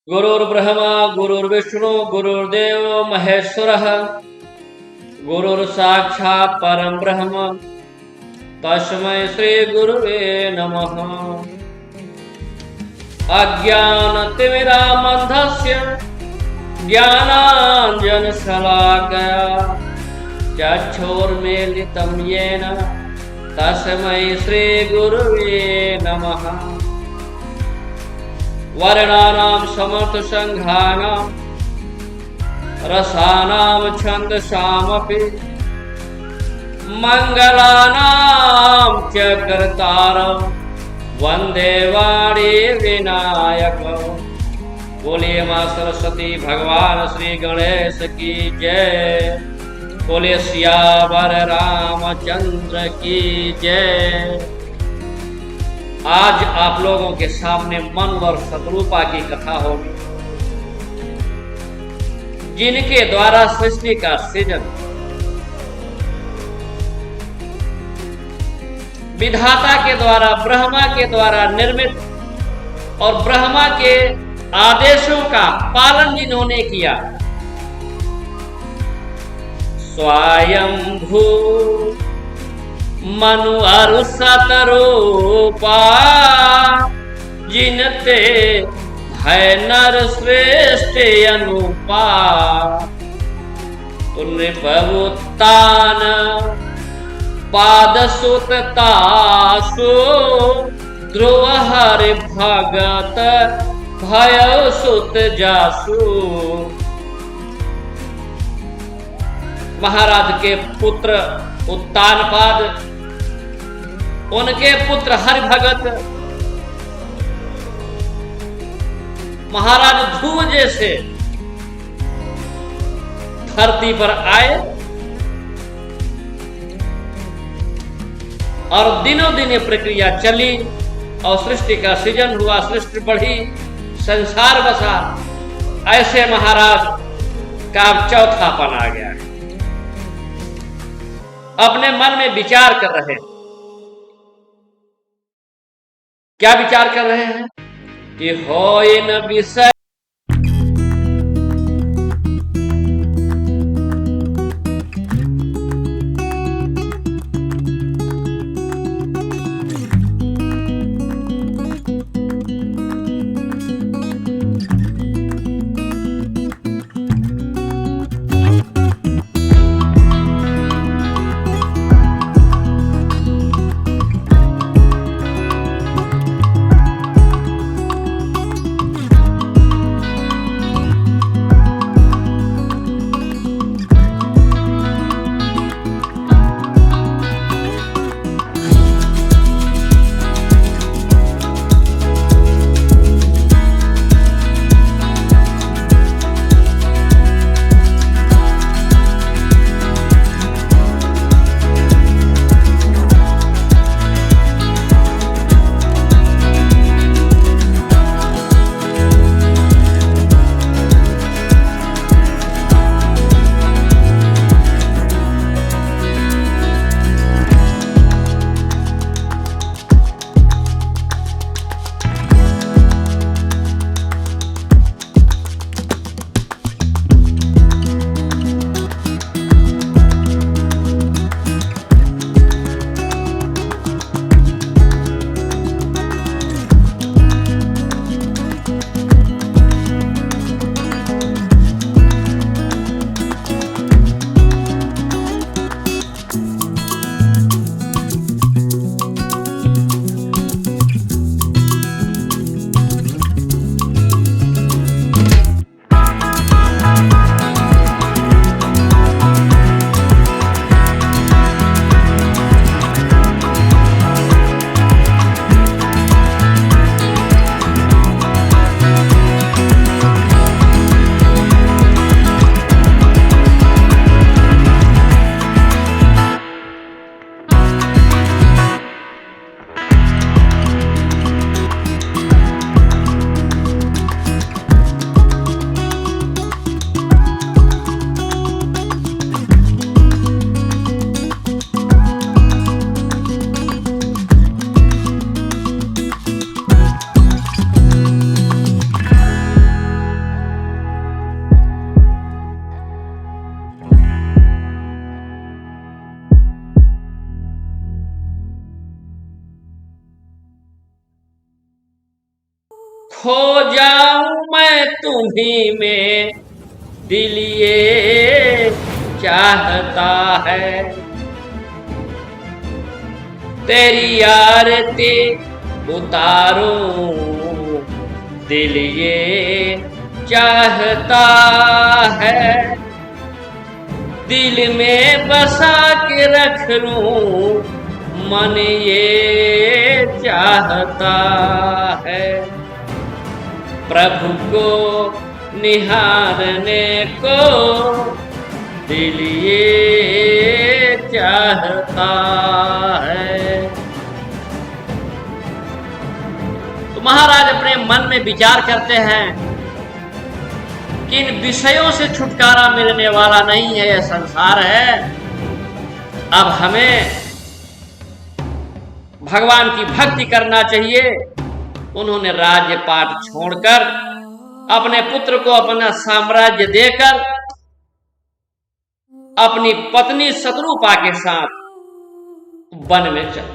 गुरुर्ब्रह्मा गुरुर्विष्णु गुरुर्देव महेश्वरः गुरुर्साक्षात् परं ब्रह्म तस्मै श्री गुरुवे नमः। अज्ञानतिमिरान्धस्य ज्ञानाञ्जनशलाकया चक्षुर्मीलितं येन तस्मै श्री गुरुवे नमः। वर्णानां समर्थसङ्घानां रसानां छन्दसामपि मङ्गलानां च कर्तारं वन्दे वाणी विनायकं। बोलिए माँ सरस्वती भगवान श्री गणेश की जय। बोलिए सियावर रामचंद्र की जय। आज आप लोगों के सामने मन और सतरूपा की कथा होगी, जिनके द्वारा सृष्टि का सृजन विधाता के द्वारा ब्रह्मा के द्वारा निर्मित और ब्रह्मा के आदेशों का पालन जिन्होंने किया, स्वयंभू मनु अरु सतरूपा जिनते है नर श्रेष्ठ अनुपा। नृपवुत्तान पाद सुततासु ध्रुव हरि भगत भय सुत जासु। महाराज के पुत्र उत्तानपाद, उनके पुत्र हरि भगत महाराज ध्रुव जैसे धरती पर आए और दिनों दिन ये प्रक्रिया चली और सृष्टि का सृजन हुआ, सृष्टि बढ़ी, संसार बसा। ऐसे महाराज का चौथापन आ गया है। अपने मन में विचार कर रहे हैं। क्या विचार कर रहे हैं कि होय न विषय खो जाऊं मैं तुम्हीं में, दिल ये चाहता है। तेरी आरती उतारूं, दिल ये चाहता है। दिल में बसा के रख लूं, मन ये चाहता है। प्रभु को निहारने को दिल ये चाहता है। तो महाराज अपने मन में विचार करते हैं कि इन विषयों से छुटकारा मिलने वाला नहीं है, यह संसार है। अब हमें भगवान की भक्ति करना चाहिए। उन्होंने राज्य पाठ छोड़कर अपने पुत्र को अपना साम्राज्य देकर अपनी पत्नी शत्रुपा के साथ वन में चले।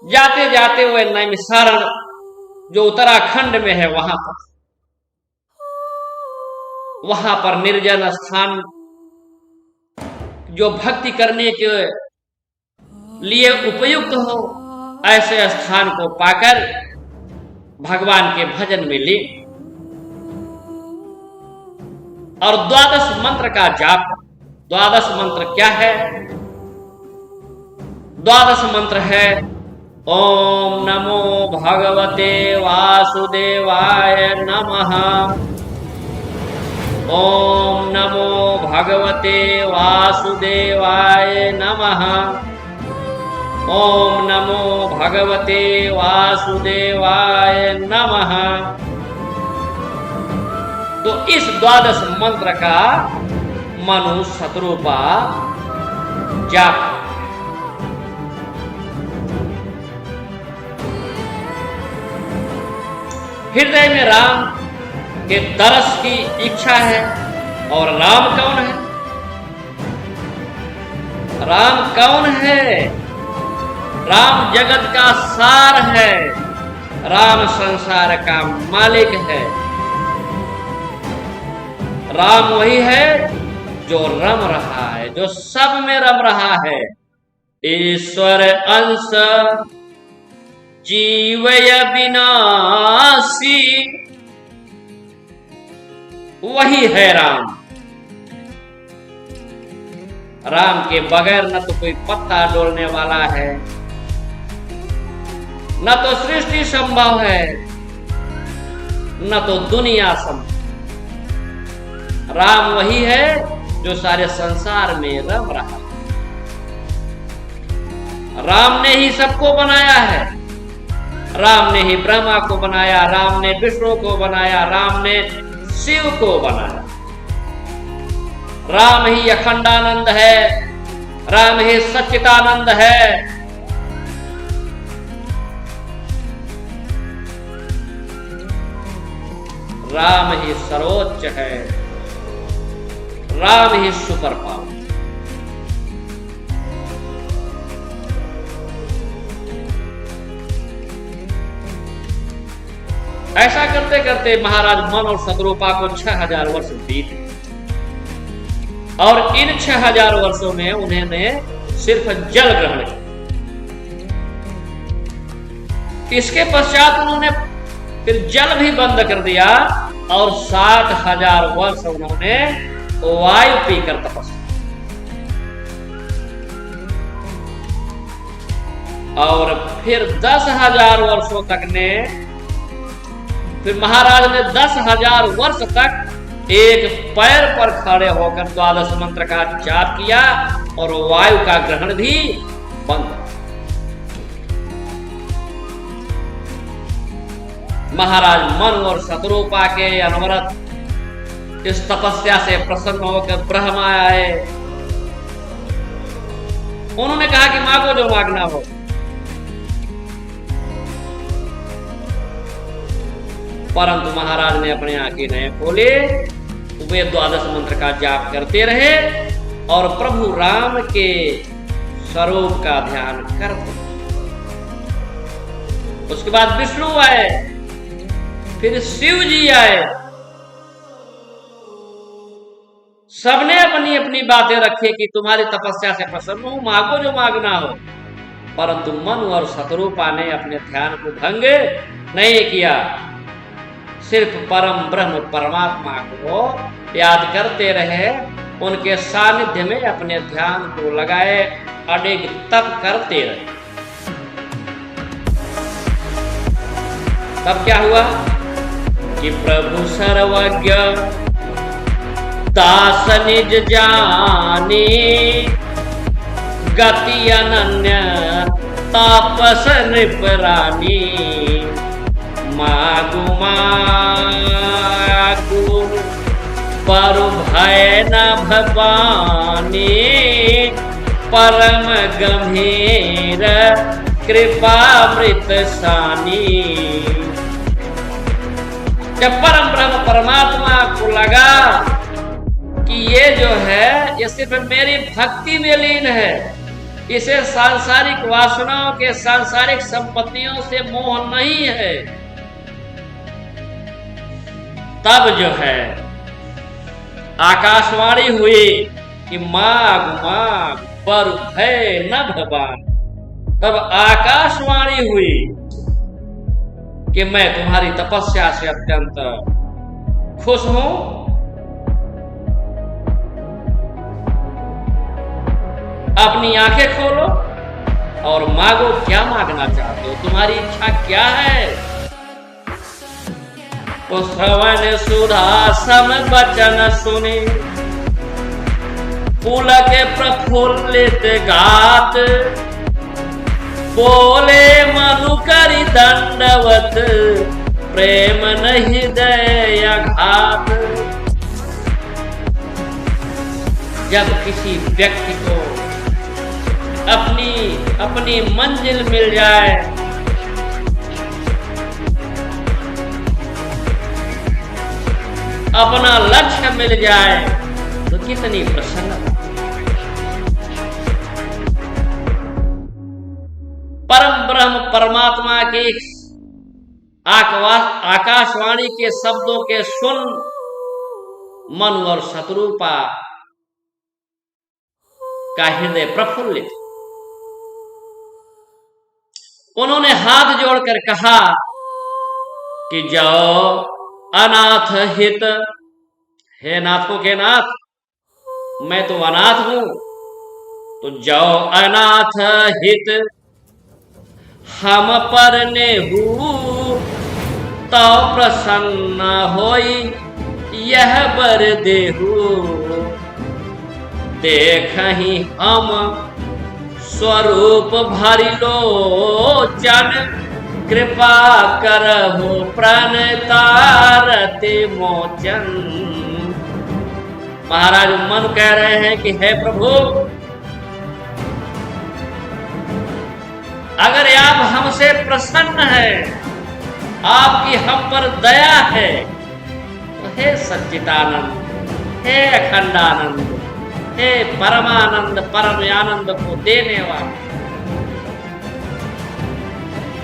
जाते जाते वह नैमिषारण्य जो उत्तराखंड में है वहां पर निर्जन स्थान जो भक्ति करने के लिए उपयुक्त हो, ऐसे स्थान को पाकर भगवान के भजन में लीन और 12 मंत्र का जाप। 12 मंत्र क्या है? 12 मंत्र है ओम नमो भगवते वासुदेवाय नमः, ओम नमो भगवते वासुदेवाय नमः, ओम नमो भगवते वासुदेवाय नमः। तो इस 12 मंत्र का मनु शत्रुपा जाप। हृदय में राम के दर्श की इच्छा है। और राम कौन है? राम कौन है? राम जगत का सार है। राम संसार का मालिक है। राम वही है जो रम रहा है, जो सब में रम रहा है। ईश्वर अंश जीवय विनाशी, वही है राम। राम के बगैर न तो कोई पत्ता डोलने वाला है, न तो सृष्टि संभव है, न तो दुनिया संभव। राम वही है जो सारे संसार में रम रहा है। राम ने ही सबको बनाया है। राम ने ही ब्रह्मा को बनाया, राम ने विष्णु को बनाया, राम ने शिव को बनाया। राम ही अखंडानंद है, राम ही सच्चिदानंद है। राम ही सर्वोच्च है, राम ही सुपर पावर। ऐसा करते करते महाराज मन और शत्रुपा को 6000 वर्ष बीत, और इन 6000 वर्षों में उन्होंने सिर्फ जल ग्रहण किया। इसके पश्चात उन्होंने फिर जल भी बंद कर दिया और 7000 वर्ष उन्होंने वायु पीकर तपस्या। और फिर 10,000 वर्षों तक ने, फिर महाराज ने 10,000 वर्ष तक एक पैर पर खड़े होकर 12 मंत्र का जाप किया और वायु का ग्रहण भी बंद। महाराज मन और शत्रुपा के अनवरत इस तपस्या से प्रसन्न होकर ब्रह्मा आए। उन्होंने कहा कि मांगो जो मांगना हो। परंतु महाराज ने अपने आंखें नहीं खोले। वे 12 मंत्र का जाप करते रहे और प्रभु राम के स्वरूप का ध्यान करते। उसके बाद विष्णु आए फिर शिव जी आए। सबने अपनी अपनी बातें रखी कि तुम्हारी तपस्या से प्रसन्न हूं, मांगो जो मांगना हो। परंतु मनु और शत्रुपा ने अपने ध्यान को भंग नहीं किया, सिर्फ परम ब्रह्म परमात्मा को याद करते रहे, उनके सानिध्य में अपने ध्यान को लगाए, अडिग तप करते रहे। तब क्या हुआ कि प्रभु सर्वज्ञ दास निज जानी, गति अनन्य तापस नृपरानी। मागु मागु पर भय न भवानी, परम गंभीर कृपामृत सानी। जब परम ब्रह्म परमात्मा को लगा कि ये जो है ये सिर्फ मेरी भक्ति में लीन है, इसे सांसारिक वासनाओं के सांसारिक संपत्तियों से मोह नहीं है, तब जो है आकाशवाणी हुई कि माग माग पर भय न भवान। तब आकाशवाणी हुई कि मैं तुम्हारी तपस्या से अत्यंत खुश हूं, अपनी आंखें खोलो और मांगो, क्या मांगना चाहते हो, तुम्हारी इच्छा क्या है। तो श्रवण सुधा सम वचन सुनी, पुलक प्रफुल्लित गात। बोले मनु करि दंडवत, प्रेम नहीं दया घात। जब किसी व्यक्ति को अपनी मंजिल मिल जाए, अपना लक्ष्य मिल जाए, तो कितनी प्रसन्नता। परम ब्रह्म परमात्मा के आकाशवाणी के शब्दों के सुन मनु और शत्रुपा का हृदय प्रफुल्लित। उन्होंने हाथ जोड़कर कहा कि जाओ अनाथ हित, हे नाथों के नाथ, मैं तो अनाथ हूं, तो जाओ अनाथ हित। हम पर नेहू तो प्रसन्न होई, यह बर देहू। देखहि हम स्वरूप भरि लोचन, कृपा करहु प्रणतारति मोचन। महाराज मन कह रहे हैं कि हे प्रभु, अगर आप हमसे प्रसन्न हैं, आपकी हम पर दया है, तो हे सच्चिदानंद, हे अखंडानंद, हे परमानंद, परम आनंद को देने वाले,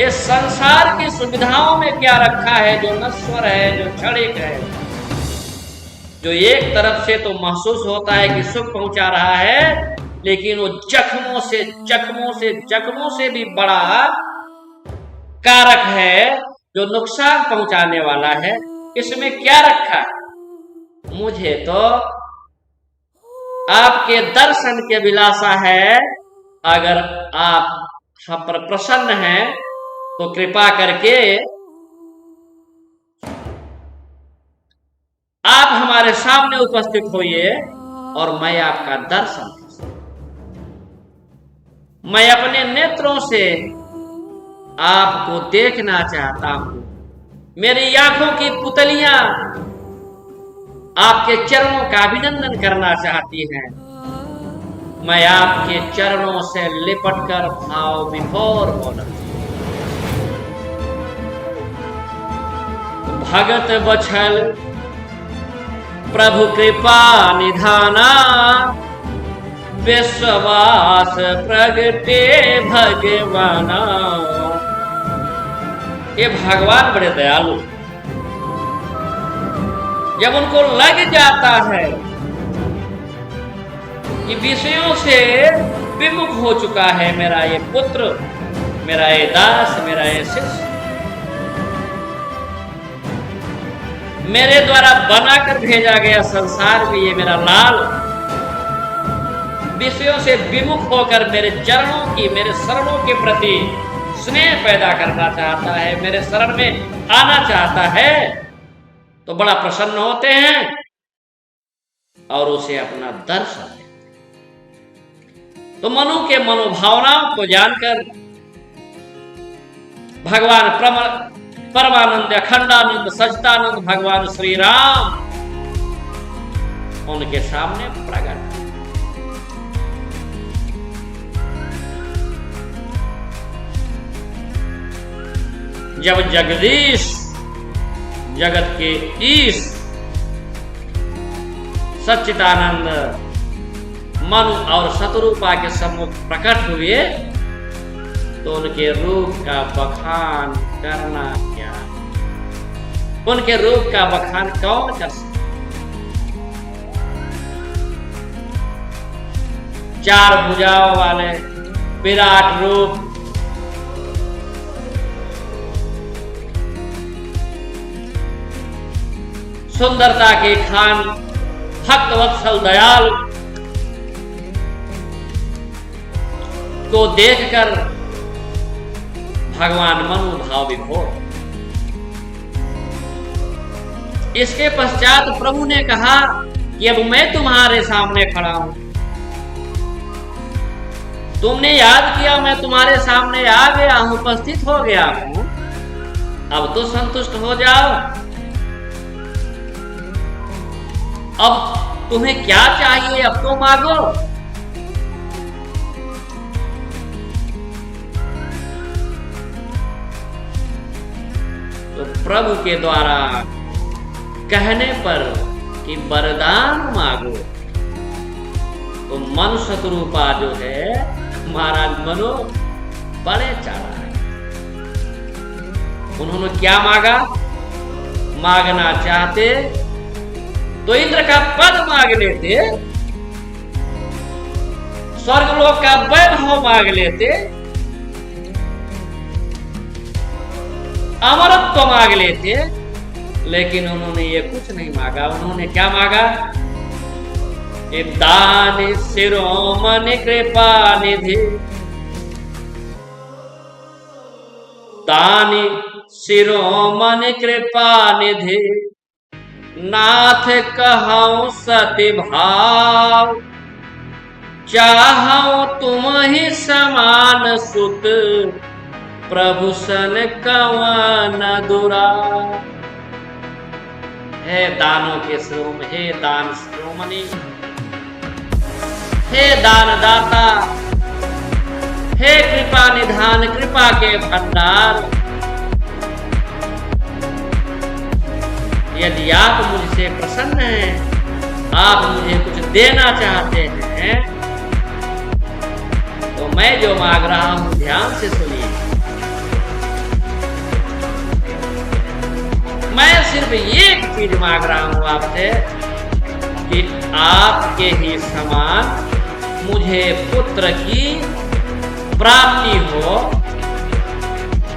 इस संसार की सुविधाओं में क्या रखा है जो नश्वर है, जो क्षणिक है, जो एक तरफ से तो महसूस होता है कि सुख पहुंचा रहा है, लेकिन वो जख्मों से भी बड़ा कारक है, जो नुकसान पहुंचाने वाला है। इसमें क्या रखा? मुझे तो आपके दर्शन के विलासा है। अगर आप हम पर प्रसन्न हैं तो कृपा करके आप हमारे सामने उपस्थित होइए और मैं आपका दर्शन, मैं अपने नेत्रों से आपको देखना चाहता हूं। मेरी आंखों की पुतलियां आपके चरणों का अभिनंदन करना चाहती हैं। मैं आपके चरणों से लिपटकर भाव विभोर होना। भगत बछल प्रभु कृपा निधाना, विश्वास प्रगटे भगवाना। ये भगवान बड़े दयालु, जब उनको लग जाता है कि विषयों से विमुख हो चुका है मेरा ये पुत्र, मेरा ये दास, मेरा ये शिष्य, मेरे द्वारा बनाकर भेजा गया संसार में ये मेरा लाल विषयों से विमुख होकर मेरे चरणों की, मेरे शरणों के प्रति स्नेह पैदा करना चाहता है, मेरे शरण में आना चाहता है, तो बड़ा प्रसन्न होते हैं और उसे अपना दर्शन देते। तो मनु के मनोभावनाओं को जानकर भगवान परमानंद, अखंडानंद, सच्चिदानंद भगवान श्री राम उनके सामने प्रकट। जब जगदीश, जगत के ईश सच्चिदानंद मनु और शतरूपा के सम्मुख प्रकट हुए तो उनके रूप का बखान करना क्या, उनके रूप का बखान कौन कर सकता। चार भुजाओं वाले विराट रूप, सुंदरता के खान, भक्त वत्सल दयाल को देखकर भगवान मनु भाव विभोर। इसके पश्चात प्रभु ने कहा कि अब मैं तुम्हारे सामने खड़ा हूं, तुमने याद किया, मैं तुम्हारे सामने आ गया हूं, उपस्थित हो गया हूं, अब तो संतुष्ट हो जाओ। अब तुम्हें क्या चाहिए, अब तो मांगो। तो प्रभु के द्वारा कहने पर कि वरदान मांगो, तो मनु शतरूपा जो है महाराज मनु बड़े चालाक है। उन्होंने क्या मांगा? मांगना चाहते तो इंद्र का पद मांग लेते, स्वर्गलोक का वैभव मांग लेते, अमरत्व मांग लेते, लेकिन उन्होंने ये कुछ नहीं मांगा। उन्होंने क्या मांगा? दान शिरोमणि कृपा निधि, दान शिरोमणि कृपा निधि, नाथ कहूं सति भाव, चाहूं तुम ही समान सुत, प्रभु सन कवन दुरा। हे दानों के शिरोमणि, हे दान शिरोमणि, हे दान दाता, हे कृपा निधान, कृपा के भंडार, यदि आप मुझसे प्रसन्न हैं, आप मुझे कुछ देना चाहते हैं, तो मैं जो मांग रहा हूं ध्यान से सुनिए। मैं सिर्फ एक चीज मांग रहा हूं आपसे कि आपके ही समान मुझे पुत्र की प्राप्ति हो।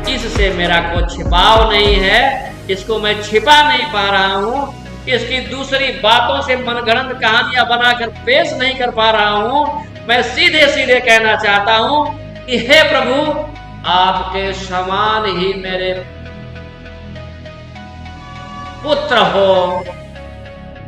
इससे मेरा कोई छिपाव नहीं है, इसको मैं छिपा नहीं पा रहा हूं, इसकी दूसरी बातों से मनगढ़ंत कहानियां बनाकर पेश नहीं कर पा रहा हूं। मैं सीधे सीधे कहना चाहता हूं कि हे प्रभु, आपके समान ही मेरे पुत्र हो।